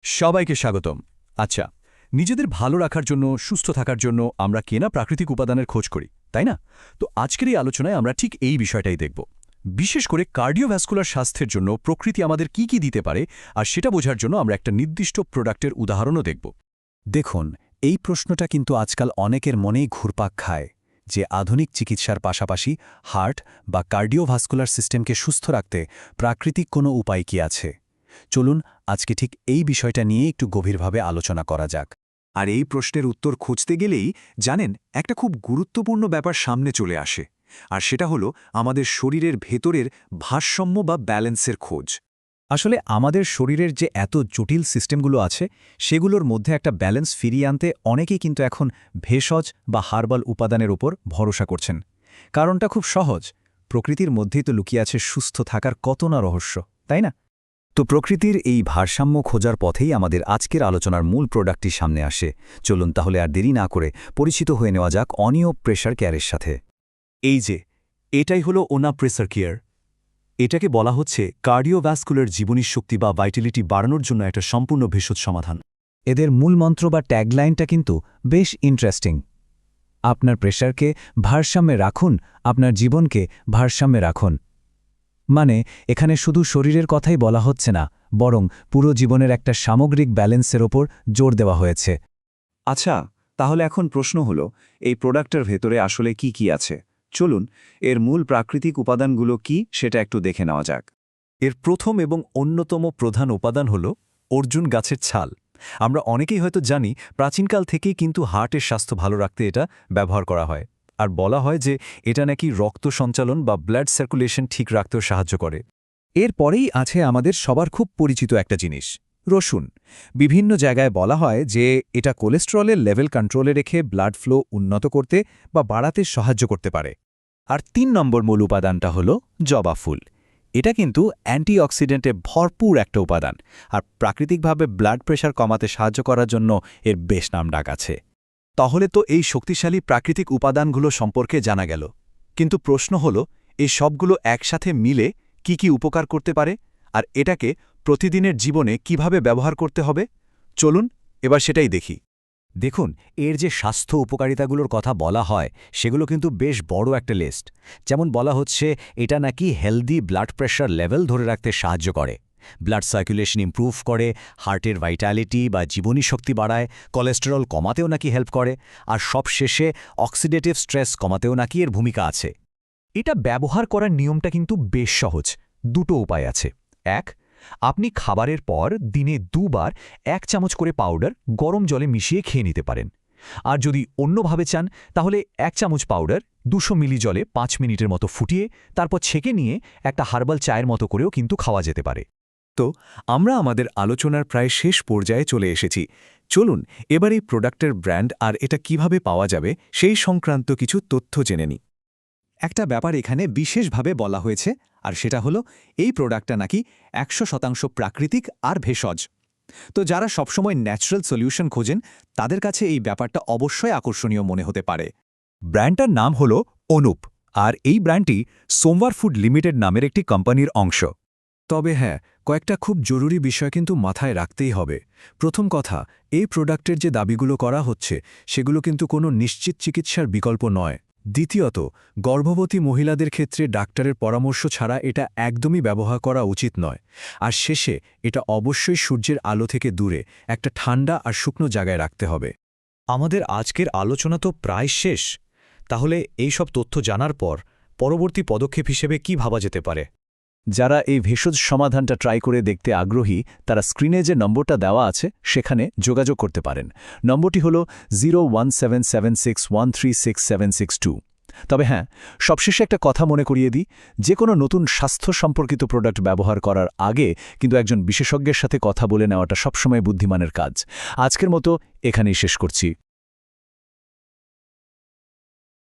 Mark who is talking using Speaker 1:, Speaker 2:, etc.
Speaker 1: সবাইকে স্বাগতম। আচ্ছা, নিজেদের ভালো রাখার জন্য, সুস্থ থাকার জন্য আমরা কেনা প্রাকৃতিক উপাদানের খোঁজ করি, তাই না? তো আজকের এই আলোচনায় আমরা ঠিক এই বিষয়টাই দেখব। বিশেষ করে কার্ডিওভ্যাস্কুলার স্বাস্থ্যের জন্য প্রকৃতি আমাদের কি কি দিতে পারে, আর সেটা বোঝার জন্য আমরা একটা নির্দিষ্ট প্রোডাক্টের উদাহরণও দেখব।
Speaker 2: দেখুন, এই প্রশ্নটা কিন্তু আজকাল অনেকের মনেই ঘুরপাক খায় যে আধুনিক চিকিৎসার পাশাপাশি হার্ট বা কার্ডিওভাস্কুলার সিস্টেমকে সুস্থ রাখতে প্রাকৃতিক কোনো উপায় কি আছে। চলুন আজকে ঠিক এই বিষয়টা নিয়ে একটু গভীরভাবে আলোচনা করা যাক।
Speaker 3: আর এই প্রশ্নের উত্তর খুঁজতে গেলেই জানেন একটা খুব গুরুত্বপূর্ণ ব্যাপার সামনে চলে আসে, আর সেটা হলো আমাদের শরীরের ভেতরের ভারসাম্য বা ব্যালেন্সের খোঁজ।
Speaker 2: আসলে আমাদের শরীরের যে এত জটিল সিস্টেমগুলো আছে সেগুলোর মধ্যে একটা ব্যালেন্স ফিরিয়ে আনতে অনেকেই কিন্তু এখন ভেষজ বা হার্বাল উপাদানের উপর ভরসা করছেন। কারণটা খুব সহজ, প্রকৃতির মধ্যেই তো লুকিয়ে আছে সুস্থ থাকার কত না রহস্য, তাই না? তো প্রকৃতির এই ভারসাম্য খোঁজার পথেই আমাদের আজকের আলোচনার মূল প্রোডাক্টটি সামনে আসে। চলুন তাহলে আর দেরি না করে পরিচিত হয়ে নেওয়া যাক অনিও প্রেশার কেয়ারের সাথে।
Speaker 3: এই যে এটাই হলো ওনা প্রেসার কেয়ার। এটাকে বলা হচ্ছে কার্ডিওভ্যাস্কুলার জীবনী শক্তি বা ভাইটালিটি বাড়ানোর জন্য একটা সম্পূর্ণ ভেষজ সমাধান।
Speaker 2: এদের মূল মন্ত্র বা ট্যাগলাইনটা কিন্তু বেশ ইন্টারেস্টিং। আপনার প্রেশারকে ভারসাম্যে রাখুন, আপনার জীবনকে ভারসাম্যে রাখুন। মানে এখানে শুধু শরীরের কথাই বলা হচ্ছে না, বরং পুরো জীবনের একটা সামগ্রিক ব্যালেন্সের ওপর জোর দেওয়া হয়েছে।
Speaker 3: আচ্ছা, তাহলে এখন প্রশ্ন হলো এই প্রোডাক্টের ভেতরে আসলে কি কি আছে। চলুন এর মূল প্রাকৃতিক উপাদানগুলো কি সেটা একটু দেখে নেওয়া যাক।
Speaker 1: এর প্রথম এবং অন্যতম প্রধান উপাদান হল অর্জুন গাছের ছাল। আমরা অনেকেই হয়তো জানি প্রাচীনকাল থেকেই কিন্তু হার্টের স্বাস্থ্য ভালো রাখতে এটা ব্যবহার করা হয়, আর বলা হয় যে এটা নাকি রক্ত সঞ্চালন বা ব্লাড সার্কুলেশন ঠিক রাখতেও সাহায্য করে।
Speaker 2: এরপরেই আছে আমাদের সবার খুব পরিচিত একটা জিনিস, রসুন। বিভিন্ন জায়গায় বলা হয় যে এটা কোলেস্টেরলের লেভেল কন্ট্রোলে রেখে ব্লাড ফ্লো উন্নত করতে বা বাড়াতে সাহায্য করতে পারে। আর ৩ নম্বর মূল উপাদানটা হলো জবা ফুল। এটা কিন্তু অ্যান্টিঅক্সিডেন্টে ভরপুর একটা উপাদান, আর প্রাকৃতিকভাবে ব্লাড প্রেশার কমাতে সাহায্য করার জন্য এর বেশ নামডাক আছে।
Speaker 1: তাহলে তো এই শক্তিশালী প্রাকৃতিক উপাদানগুলো সম্পর্কে জানা গেল, কিন্তু প্রশ্ন হল এই সবগুলো একসাথে মিলে কি কি উপকার করতে পারে, আর এটাকে প্রতিদিনের জীবনে কিভাবে ব্যবহার করতে হবে। চলুন এবার সেটাই দেখি।
Speaker 2: দেখুন, এর যে স্বাস্থ্য উপকারিতাগুলোর কথা বলা হয় সেগুলো কিন্তু বেশ বড় একটা লিস্ট। যেমন বলা হচ্ছে এটা নাকি হেলদি ব্লাড প্রেশার লেভেল ধরে রাখতে সাহায্য করে, ব্লাড সার্কুলেশন ইমপ্রুভ করে, হার্টের ভাইটালিটি বা জীবনী শক্তি বাড়ায়, কোলেস্টেরল কমাতেও নাকি হেল্প করে, আর সবশেষে অক্সিডেটিভ স্ট্রেস কমাতেও নাকি এর ভূমিকা আছে। এটা ব্যবহার করার নিয়মটা কিন্তু বেশ সহজ। দুটো উপায় আছে। এক, আপনি খাবারের পর দিনে 2 বার 1 চামচ করে পাউডার গরম জলে মিশিয়ে খেয়ে নিতে পারেন। আর যদি অন্যভাবে চান তাহলে 1 চামচ পাউডার 200 মিলি জলে 5 মিনিটের মতো ফুটিয়ে তারপর ছেঁকে নিয়ে একটা হার্বাল চায়ের মতো করেও কিন্তু খাওয়া যেতে পারে।
Speaker 3: তো আমরা আমাদের আলোচনার প্রায় শেষ পর্যায়ে চলে এসেছি। চলুন এবার এই প্রোডাক্টের ব্র্যান্ড আর এটা কিভাবে পাওয়া যাবে সেই সংক্রান্ত কিছু তথ্য জেনে নিই। একটা ব্যাপার এখানে বিশেষভাবে বলা হয়েছে, আর সেটা হলো এই প্রোডাক্টটা নাকি 100% প্রাকৃতিক আর ভেষজ। তো যারা সবসময় ন্যাচারাল সলিউশন খোঁজেন তাদের কাছে এই ব্যাপারটা অবশ্যই আকর্ষণীয় মনে হতে পারে।
Speaker 2: ব্র্যান্ডটার নাম হলো অনুপ, আর এই ব্র্যান্ডটি সোমবার ফুড লিমিটেড নামের একটি কোম্পানির অংশ।
Speaker 3: তবে হ্যাঁ, কয়েকটা খুব জরুরি বিষয় কিন্তু মাথায় রাখতেই হবে। প্রথম কথা, এই প্রোডাক্টের যে দাবিগুলো করা হচ্ছে সেগুলো কিন্তু কোনো নিশ্চিত চিকিৎসার বিকল্প নয়। দ্বিতীয়ত, গর্ভবতী মহিলাদের ক্ষেত্রে ডাক্তারের পরামর্শ ছাড়া এটা একদমই ব্যবহার করা উচিত নয়। আর শেষে, এটা অবশ্যই সূর্যের আলো থেকে দূরে একটা ঠান্ডা আর শুকনো জায়গায় রাখতে হবে।
Speaker 2: আমাদের আজকের আলোচনা তো প্রায় শেষ। তাহলে এই সব তথ্য জানার পর পরবর্তী পদক্ষেপ হিসেবে কি ভাবা যেতে পারে? যারা এই ভেষজ সমাধানটা ট্রাই করে দেখতে আগ্রহী তারা স্ক্রিনে যে নম্বরটা দেওয়া আছে সেখানে যোগাযোগ করতে পারেন। নম্বরটি হল 017761367662। তবে হ্যাঁ, সবশেষে একটা কথা মনে করিয়ে দিই, যে কোনো নতুন স্বাস্থ্য সম্পর্কিত প্রোডাক্ট ব্যবহার করার আগে কিন্তু একজন বিশেষজ্ঞের সাথে কথা বলে নেওয়াটা সবসময় বুদ্ধিমানের কাজ। আজকের মতো এখানেই শেষ করছি।